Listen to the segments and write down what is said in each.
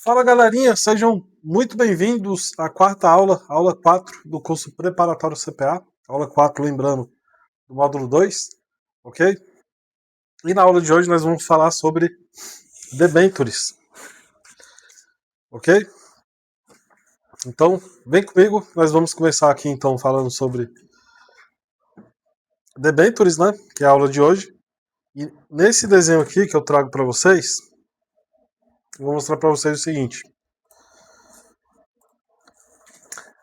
Fala galerinha, sejam muito bem-vindos à quarta aula, aula 4 do curso preparatório CPA, aula 4, lembrando, do módulo 2, ok? E na aula de hoje nós vamos falar sobre debentures, ok? Então, vem comigo, nós vamos começar aqui então falando sobre debentures, né? Que é a aula de hoje. E nesse desenho aqui que eu trago para vocês, eu vou mostrar para vocês o seguinte.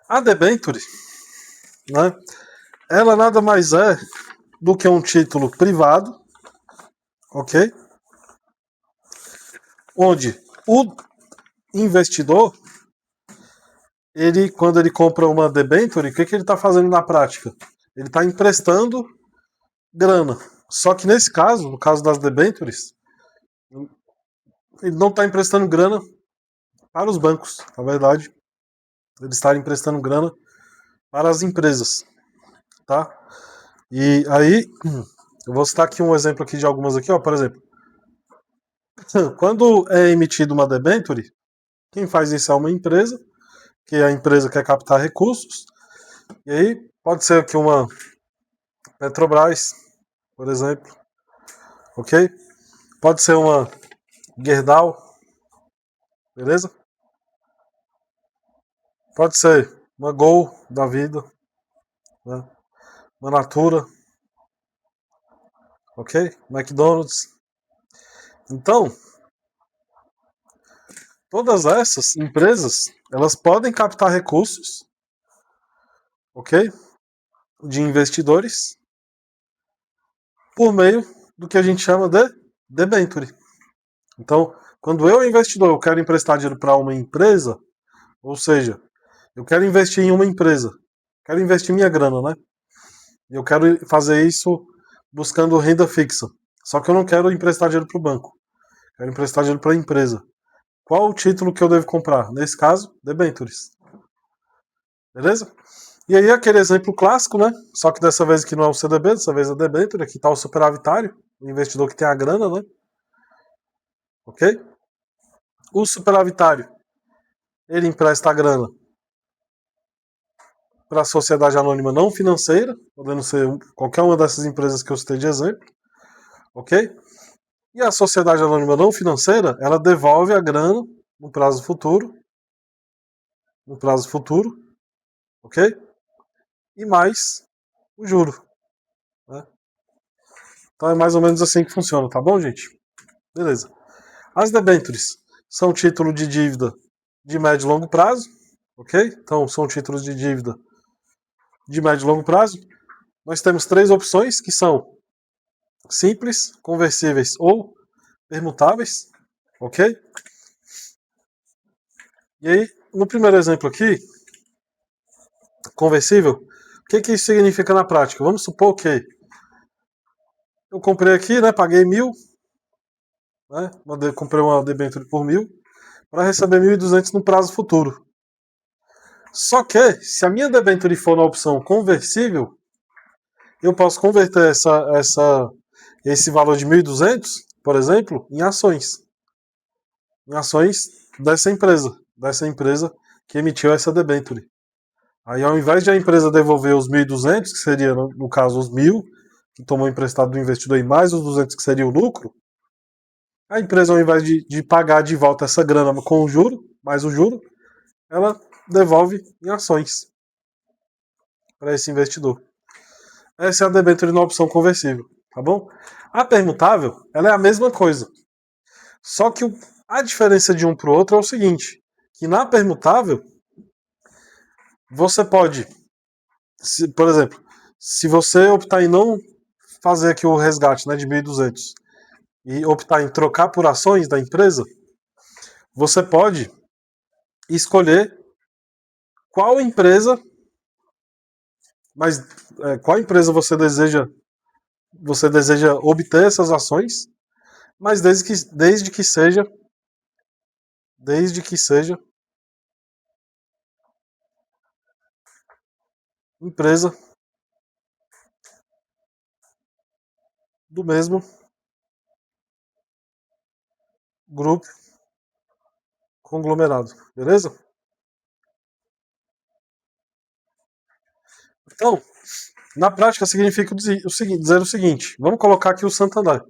A debenture, né? Ela nada mais é do que um título privado, ok? Onde o investidor, ele, quando ele compra uma debenture, o que ele está fazendo na prática? Ele está emprestando grana. Só que nesse caso, no caso das debentures, ele não está emprestando grana para os bancos, na verdade. Ele está emprestando grana para as empresas, tá? E aí, eu vou citar aqui um exemplo aqui de algumas aqui, ó, por exemplo. Quando é emitida uma debenture, quem faz isso é uma empresa, que a empresa quer captar recursos, e aí pode ser que uma Petrobras, por exemplo, ok? Pode ser uma Gerdau, beleza? Pode ser uma Gol da vida, né? Uma Natura, ok? McDonald's. Então, todas essas empresas, elas podem captar recursos, ok? De investidores por meio do que a gente chama de debenture. Então, quando eu, investidor, eu quero emprestar dinheiro para uma empresa, ou seja, eu quero investir em uma empresa, quero investir minha grana, né? E eu quero fazer isso buscando renda fixa. Só que eu não quero emprestar dinheiro para o banco. Quero emprestar dinheiro para a empresa. Qual o título que eu devo comprar? Nesse caso, debentures. Beleza? E aí aquele exemplo clássico, né? Só que dessa vez aqui não é o CDB, dessa vez é debenture. Aqui está o superavitário, o investidor que tem a grana, né? Ok? O superavitário, ele empresta a grana para a sociedade anônima não financeira, podendo ser qualquer uma dessas empresas que eu citei de exemplo, ok? E a sociedade anônima não financeira, ela devolve a grana no prazo futuro, ok? E mais o juro, né? Então é mais ou menos assim que funciona, tá bom, gente? Beleza. As debêntures são título de dívida de médio e longo prazo, ok? Então são títulos de dívida de médio e longo prazo. Nós temos três opções que são simples, conversíveis ou permutáveis, ok? E aí, no primeiro exemplo aqui, conversível, o que isso significa na prática? Vamos supor que eu comprei aqui, né, paguei 1.000, né, comprei uma debênture por 1.000, para receber 1.200 no prazo futuro. Só que, se a minha debênture for na opção conversível, eu posso converter esse valor de 1.200, por exemplo, em ações. Em ações dessa empresa que emitiu essa debênture. Aí, ao invés de a empresa devolver os 1.200, que seria, no caso, os 1.000, que tomou emprestado do investidor, e mais os 200, que seria o lucro, a empresa, ao invés de pagar de volta essa grana com o juro, mais o juro, ela devolve em ações para esse investidor. Essa é a debênture na opção conversível, tá bom? A permutável, ela é a mesma coisa. Só que a diferença de um para o outro é o seguinte, que na permutável, você pode, por exemplo, se você optar em não fazer aqui o resgate, né, de 1.200 e optar em trocar por ações da empresa, você pode escolher qual empresa, mas qual empresa você deseja obter essas ações, mas desde que seja empresa do mesmo grupo conglomerado. Beleza? Então, na prática significa dizer o seguinte. Vamos colocar aqui o Santander. O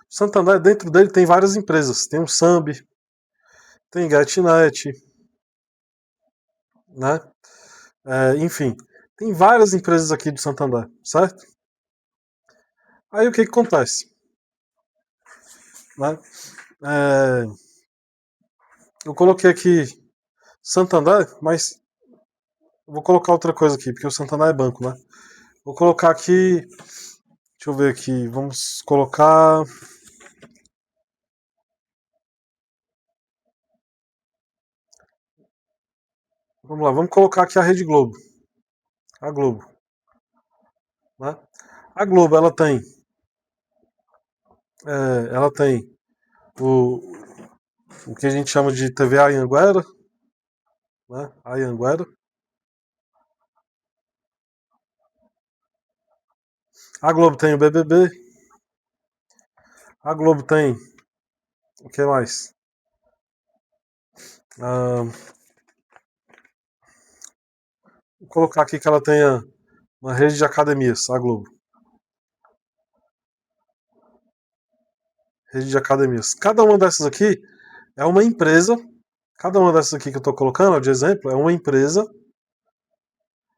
Santander, dentro dele, tem várias empresas. Tem o Samb, tem GetNet, né? Enfim, tem várias empresas aqui do Santander, certo? Aí o que acontece? Né? Eu coloquei aqui Santander, mas vou colocar outra coisa aqui, porque o Santander é banco, né? Vou colocar aqui. Deixa eu ver aqui. Vamos colocar. Vamos lá, vamos colocar aqui a Rede Globo. A Globo. Né? A Globo, ela tem o, o que a gente chama de TV Anhanguera, né? Anhanguera. A Globo tem o BBB. A Globo tem. O que mais? Vou colocar aqui que ela tenha uma rede de academias, a Globo. Rede de academias. Cada uma dessas aqui é uma empresa. Cada uma dessas aqui que eu estou colocando de exemplo é uma empresa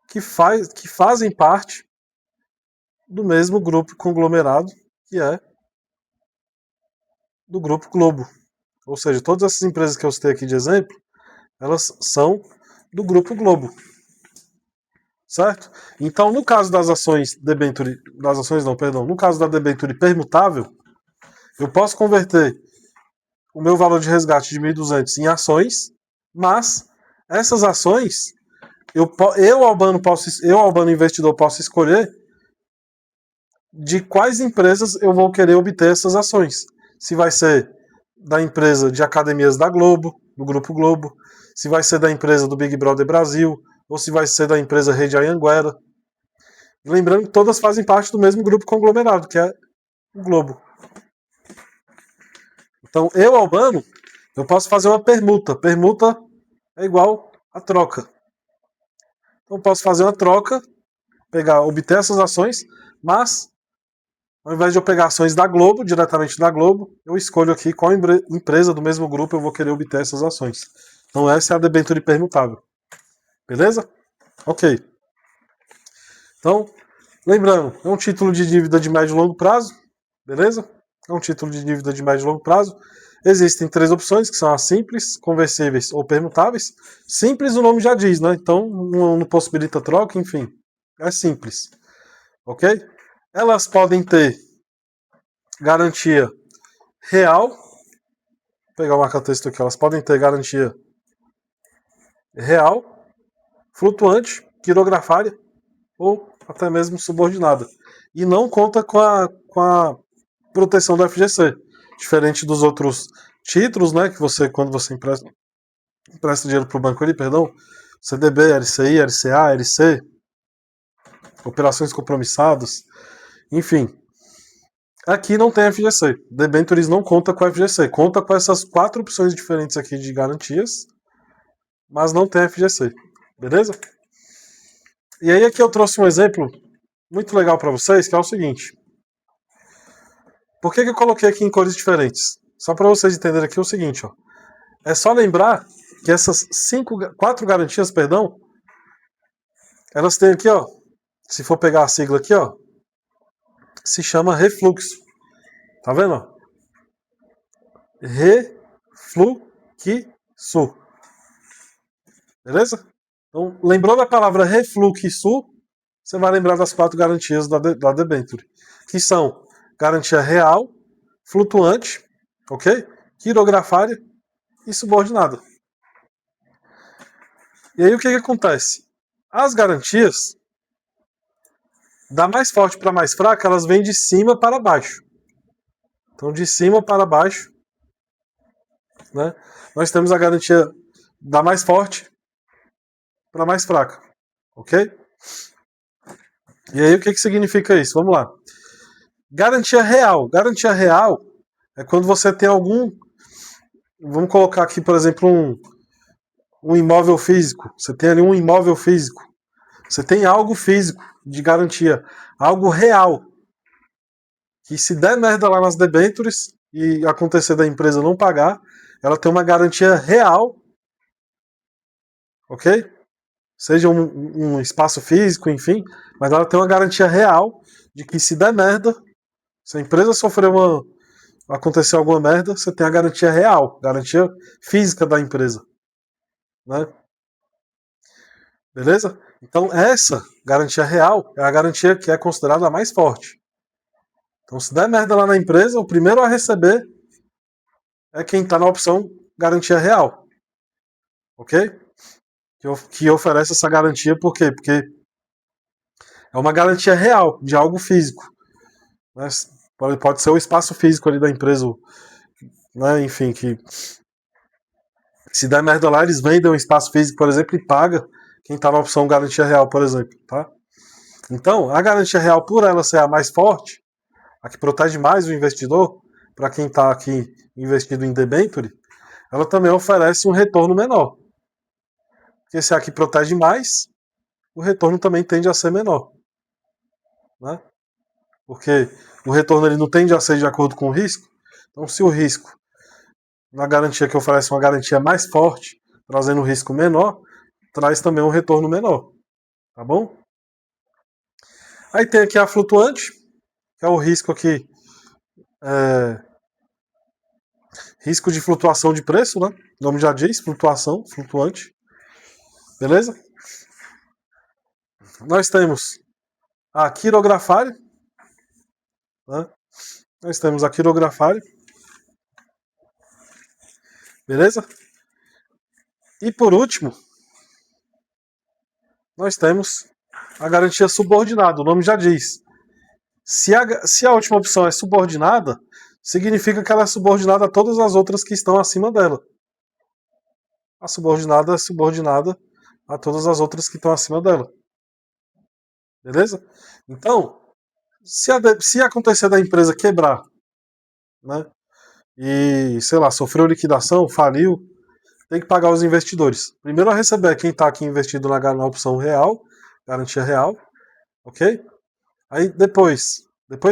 que fazem parte do mesmo grupo conglomerado que é do Grupo Globo. Ou seja, todas essas empresas que eu citei aqui de exemplo, elas são do Grupo Globo. Certo? Então, no caso das ações debenture, das ações não, perdão, no caso da debenture permutável, eu posso converter o meu valor de resgate de 1.200 em ações, mas essas ações Albano investidor, posso escolher de quais empresas eu vou querer obter essas ações. Se vai ser da empresa de academias da Globo, do Grupo Globo, se vai ser da empresa do Big Brother Brasil, ou se vai ser da empresa Rede Anhanguera. Lembrando que todas fazem parte do mesmo grupo conglomerado, que é o Globo. Então, Albano, eu posso fazer uma permuta. Permuta é igual a troca. Então, eu posso fazer uma troca, obter essas ações, mas ao invés de eu pegar ações da Globo, diretamente da Globo, eu escolho aqui qual empresa do mesmo grupo eu vou querer obter essas ações. Então essa é a debênture permutável. Beleza? Ok. Então, lembrando, é um título de dívida de médio e longo prazo. Beleza? É um título de dívida de médio e longo prazo. Existem três opções, que são as simples, conversíveis ou permutáveis. Simples o nome já diz, né? Então não possibilita troca, enfim. É simples. Ok? Elas podem ter garantia real. Vou pegar o marca-texto aqui. Elas podem ter garantia real, flutuante, quirografária ou até mesmo subordinada. E não conta com a proteção do FGC. Diferente dos outros títulos, né? Que você, quando você empresta dinheiro para o banco ali, perdão, CDB, LCI, LCA, LC, operações compromissadas, enfim. Aqui não tem FGC. Debentures não conta com FGC. Conta com essas quatro opções diferentes aqui de garantias, mas não tem FGC. Beleza? E aí aqui eu trouxe um exemplo muito legal para vocês, que é o seguinte. Por que eu coloquei aqui em cores diferentes? Só para vocês entenderem aqui o seguinte, ó. É só lembrar que essas quatro garantias, perdão, elas têm aqui, ó. Se for pegar a sigla aqui, ó, se chama refluxo. Tá vendo? Refluxo. Beleza? Então, lembrou da palavra refluxo, você vai lembrar das quatro garantias da debenture, que são garantia real, flutuante, ok? Quirografária e subordinada. E aí o que acontece? As garantias, da mais forte para mais fraca, elas vêm de cima para baixo. Então, de cima para baixo, né, nós temos a garantia da mais forte para mais fraca, ok? E aí o que significa isso? Vamos lá. Garantia real. Garantia real é quando você tem algum... Vamos colocar aqui, por exemplo, um imóvel físico, você tem ali um imóvel físico, você tem algo físico de garantia, algo real, que se der merda lá nas debêntures e acontecer da empresa não pagar, ela tem uma garantia real, ok? Seja um espaço físico, enfim, mas ela tem uma garantia real de que se der merda, se a empresa sofrer acontecer alguma merda, você tem a garantia real, garantia física da empresa, né? Beleza? Então essa garantia real é a garantia que é considerada a mais forte. Então se der merda lá na empresa, o primeiro a receber é quem está na opção garantia real, ok? Que oferece essa garantia por quê? Porque é uma garantia real de algo físico, né? Pode ser o espaço físico ali da empresa, né? Enfim, que se der merda lá, eles vendem um espaço físico, por exemplo, e paga quem está na opção garantia real, por exemplo, tá? Então, a garantia real, por ela ser a mais forte, a que protege mais o investidor, para quem está aqui investido em debenture, ela também oferece um retorno menor. Porque se a que protege mais, o retorno também tende a ser menor, né? Porque o retorno ele não tende a ser de acordo com o risco. Então, se o risco, na garantia que oferece uma garantia mais forte, trazendo um risco menor, traz também um retorno menor, tá bom? Aí tem aqui a flutuante, que é o risco aqui, risco de flutuação de preço, né? O nome já diz, flutuação, flutuante, beleza? Nós temos a quirografária, né? Nós temos a quirografária, beleza? E por último, nós temos a garantia subordinada, o nome já diz. Se a última opção é subordinada, significa que ela é subordinada a todas as outras que estão acima dela. A subordinada é subordinada a todas as outras que estão acima dela. Beleza? Então, se acontecer da empresa quebrar, né? E, sei lá, sofreu liquidação, faliu, tem que pagar os investidores. Primeiro a receber quem está aqui investido na opção real, garantia real, ok? Aí depois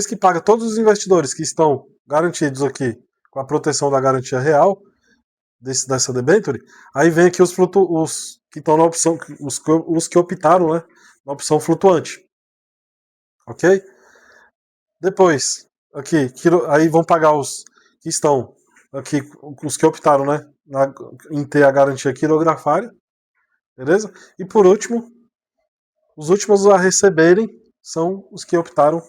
que paga todos os investidores que estão garantidos aqui com a proteção da garantia real dessa debenture, aí vem aqui os que estão na opção, os que optaram, né, na opção flutuante, ok? Depois, aqui, aí vão pagar os que estão aqui, os que optaram, né, em ter a garantia quirografária, beleza? E por último, os últimos a receberem são os que optaram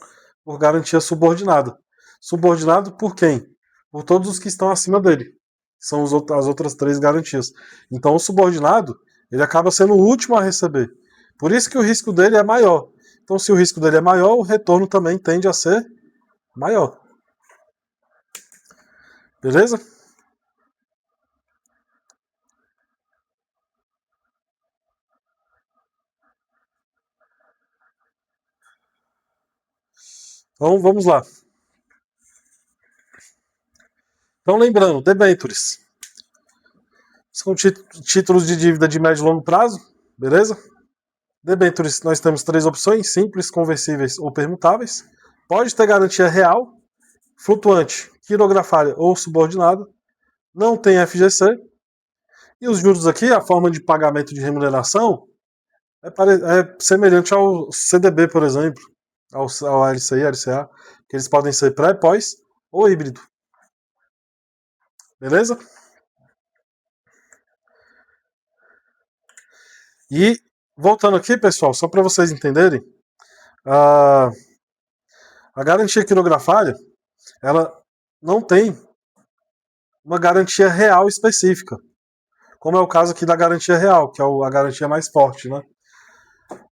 por garantia subordinada. Subordinado por quem? Por todos os que estão acima dele. São as outras três garantias. Então o subordinado, ele acaba sendo o último a receber. Por isso que o risco dele é maior. Então se o risco dele é maior, o retorno também tende a ser maior. Beleza? Então vamos lá. Então lembrando, debentures. São títulos de dívida de médio e longo prazo, beleza? Debentures, nós temos três opções: simples, conversíveis ou permutáveis. Pode ter garantia real, flutuante, quirografária ou subordinada. Não tem FGC. E os juros aqui, a forma de pagamento de remuneração é semelhante ao CDB, por exemplo, ao LCI, LCA, que eles podem ser pré, pós ou híbrido. Beleza? E voltando aqui, pessoal, só para vocês entenderem, a, a garantia quirografária, ela não tem uma garantia real específica, como é o caso aqui da garantia real, que é a garantia mais forte, né?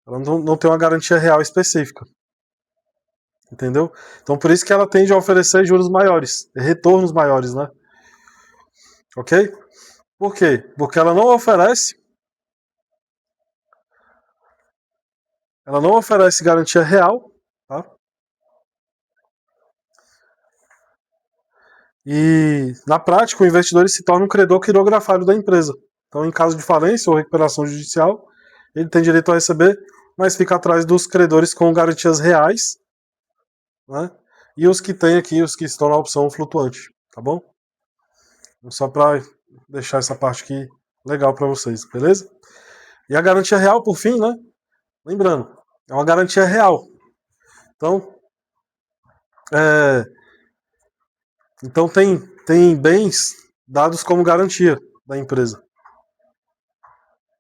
Ela não tem uma garantia real específica. Entendeu? Então por isso que ela tende a oferecer juros maiores, retornos maiores, né? Ok? Por quê? Porque ela não oferece garantia real, tá? E na prática o investidor se torna um credor quirografário da empresa. Então, em caso de falência ou recuperação judicial, ele tem direito a receber, mas fica atrás dos credores com garantias reais, né? E os que tem aqui, os que estão na opção flutuante, tá bom? Só para deixar essa parte aqui legal para vocês, beleza? E a garantia real, por fim, né? Lembrando, é uma garantia real. Então, tem bens dados como garantia da empresa,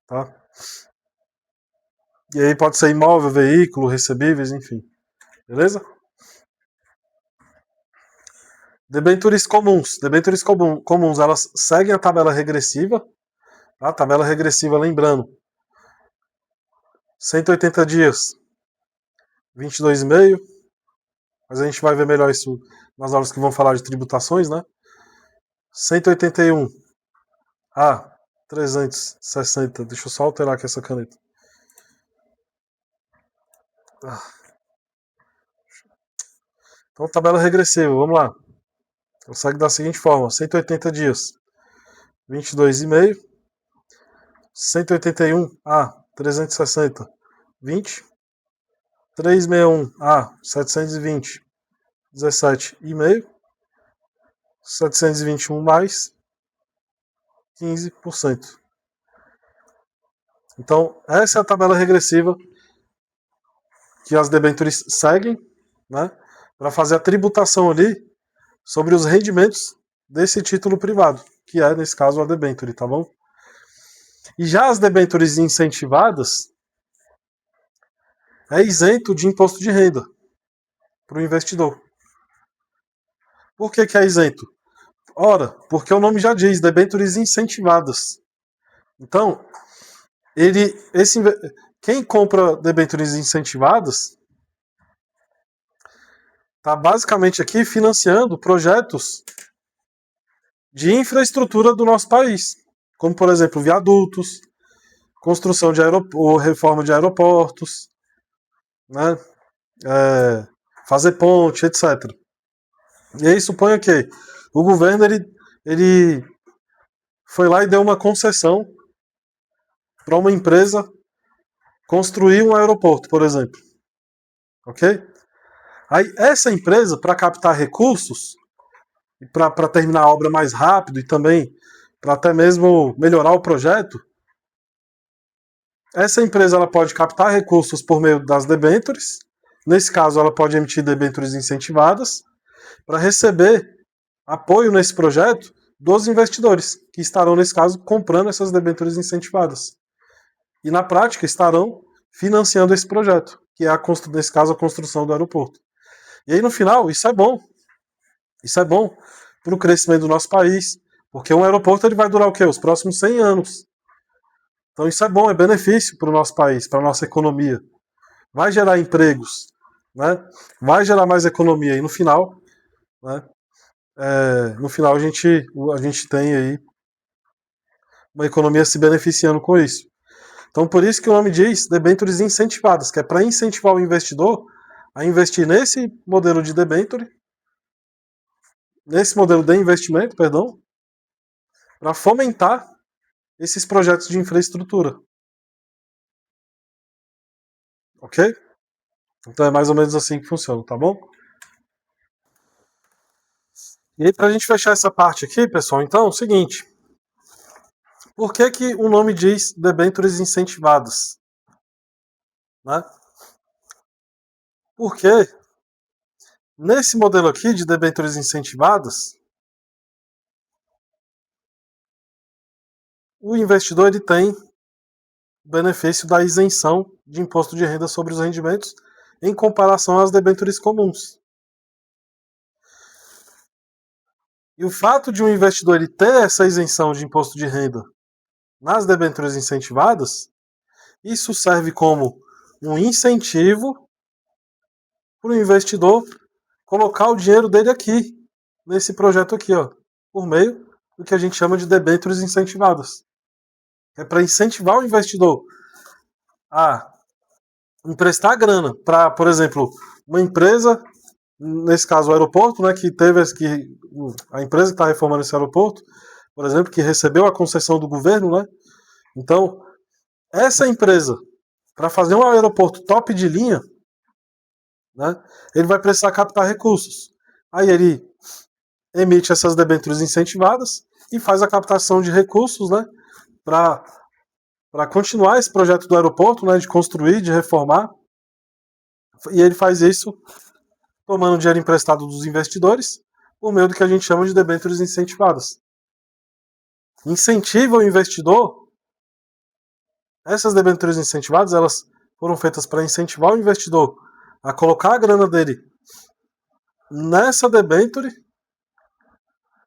tá? E aí pode ser imóvel, veículo, recebíveis, enfim. Beleza? Debêntures comuns. Debêntures comuns, elas seguem a tabela regressiva. Tá? A tabela regressiva, lembrando, 180 dias, 22,5. Mas a gente vai ver melhor isso nas aulas que vão falar de tributações, né? 181 a 360. Deixa eu só alterar aqui essa caneta. Então, tabela regressiva, vamos lá. Consegue da seguinte forma: 180 dias, 22,5. 181 a 360, 20. 361 a 720, 17,5. 721 mais 15%. Então, essa é a tabela regressiva que as debêntures seguem, né, para fazer a tributação ali sobre os rendimentos desse título privado, que é, nesse caso, a debênture, tá bom? E já as debêntures incentivadas é isento de imposto de renda para o investidor. Por que é isento? Ora, porque o nome já diz, debêntures incentivadas. Então, quem compra debêntures incentivadas está basicamente aqui financiando projetos de infraestrutura do nosso país, como, por exemplo, viadutos, construção de reforma de aeroportos, né? Fazer ponte, etc. E aí suponha que o governo ele foi lá e deu uma concessão para uma empresa construir um aeroporto, por exemplo. Ok? Aí essa empresa, para captar recursos, para terminar a obra mais rápido e também para até mesmo melhorar o projeto, essa empresa ela pode captar recursos por meio das debêntures. Nesse caso, ela pode emitir debêntures incentivadas para receber apoio nesse projeto dos investidores, que estarão, nesse caso, comprando essas debêntures incentivadas. E, na prática, estarão financiando esse projeto, que é, nesse caso, a construção do aeroporto. E aí, no final, isso é bom. Isso é bom para o crescimento do nosso país, porque um aeroporto ele vai durar o quê? Os próximos 100 anos. Então isso é bom, é benefício para o nosso país, para a nossa economia. Vai gerar empregos, né? Vai gerar mais economia. E no final, né? A gente tem aí uma economia se beneficiando com isso. Então por isso que o nome diz debêntures incentivadas, que é para incentivar o investidor a investir nesse modelo de debênture, nesse modelo de investimento, perdão, para fomentar esses projetos de infraestrutura. Ok? Então é mais ou menos assim que funciona, tá bom? E aí, para a gente fechar essa parte aqui, pessoal, então é o seguinte. Por que o nome diz debêntures incentivadas? Né? Porque nesse modelo aqui de debêntures incentivadas, o investidor ele tem o benefício da isenção de imposto de renda sobre os rendimentos em comparação às debêntures comuns. E o fato de um investidor ele ter essa isenção de imposto de renda nas debêntures incentivadas, isso serve como um incentivo para o investidor colocar o dinheiro dele aqui, nesse projeto aqui, ó, por meio do que a gente chama de debêntures incentivadas. É para incentivar o investidor a emprestar grana para, por exemplo, uma empresa, nesse caso o aeroporto, né, a empresa que está reformando esse aeroporto, por exemplo, que recebeu a concessão do governo, né, Então, essa empresa, para fazer um aeroporto top de linha, né, ele vai precisar captar recursos. Aí ele emite essas debêntures incentivadas e faz a captação de recursos, né, para continuar esse projeto do aeroporto, né, de construir, de reformar. E ele faz isso tomando dinheiro emprestado dos investidores por meio do que a gente chama de debêntures incentivadas. Incentiva o investidor. Essas debêntures incentivadas, elas foram feitas para incentivar o investidor a colocar a grana dele nessa debênture,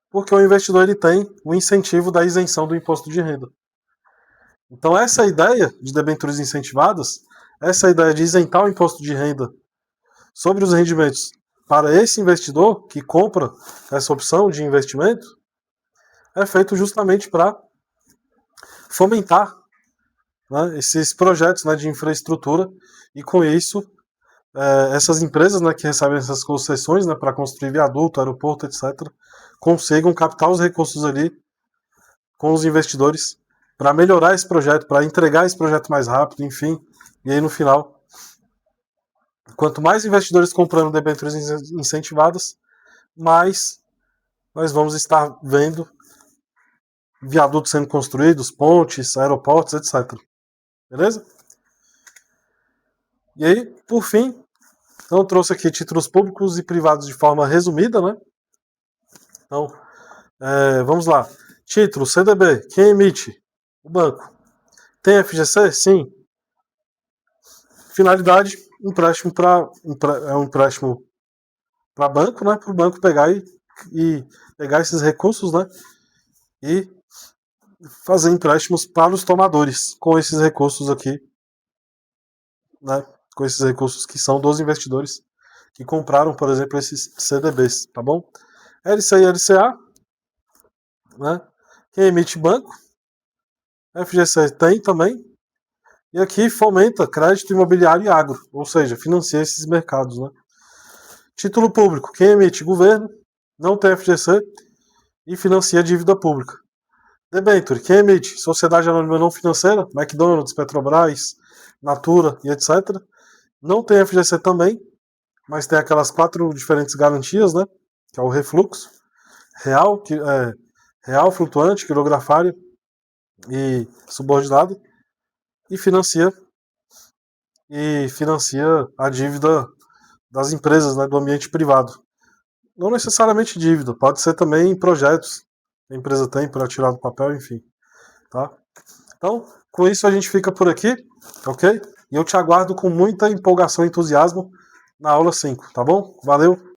porque o investidor ele tem o incentivo da isenção do imposto de renda. Então essa ideia de debêntures incentivadas, essa ideia de isentar o imposto de renda sobre os rendimentos para esse investidor que compra essa opção de investimento, é feito justamente para fomentar, né, esses projetos, né, de infraestrutura e com isso essas empresas, né, que recebem essas concessões, né, para construir viaduto, aeroporto, etc., consigam captar os recursos ali com os investidores para melhorar esse projeto, para entregar esse projeto mais rápido, enfim. E aí no final, quanto mais investidores comprando debêntures incentivadas, mais nós vamos estar vendo viadutos sendo construídos, pontes, aeroportos, etc. Beleza? E aí, por fim, então eu trouxe aqui títulos públicos e privados de forma resumida, né? Então, vamos lá. Título, CDB, quem emite? O banco. Tem FGC? Sim. Finalidade, empréstimo é um empréstimo para banco, né? Para o banco pegar e pegar esses recursos, né? E fazer empréstimos para os tomadores com esses recursos aqui, né? Com esses recursos que são dos investidores que compraram, por exemplo, esses CDBs, tá bom? LC e LCA, né? Quem emite banco, FGC tem também, e aqui fomenta crédito imobiliário e agro, ou seja, financia esses mercados, né? Título público, quem emite? Governo, não tem FGC e financia dívida pública. Debenture, quem emite? Sociedade Anônima Não Financeira, McDonald's, Petrobras, Natura e etc. Não tem FGC também, mas tem aquelas 4 diferentes garantias, né? Que é o refluxo, real, flutuante, quilografário e subordinado, e financia a dívida das empresas, né, do ambiente privado. Não necessariamente dívida, pode ser também projetos que a empresa tem para tirar do papel, enfim. Tá? Então, com isso a gente fica por aqui, ok? E eu te aguardo com muita empolgação e entusiasmo na aula 5, tá bom? Valeu!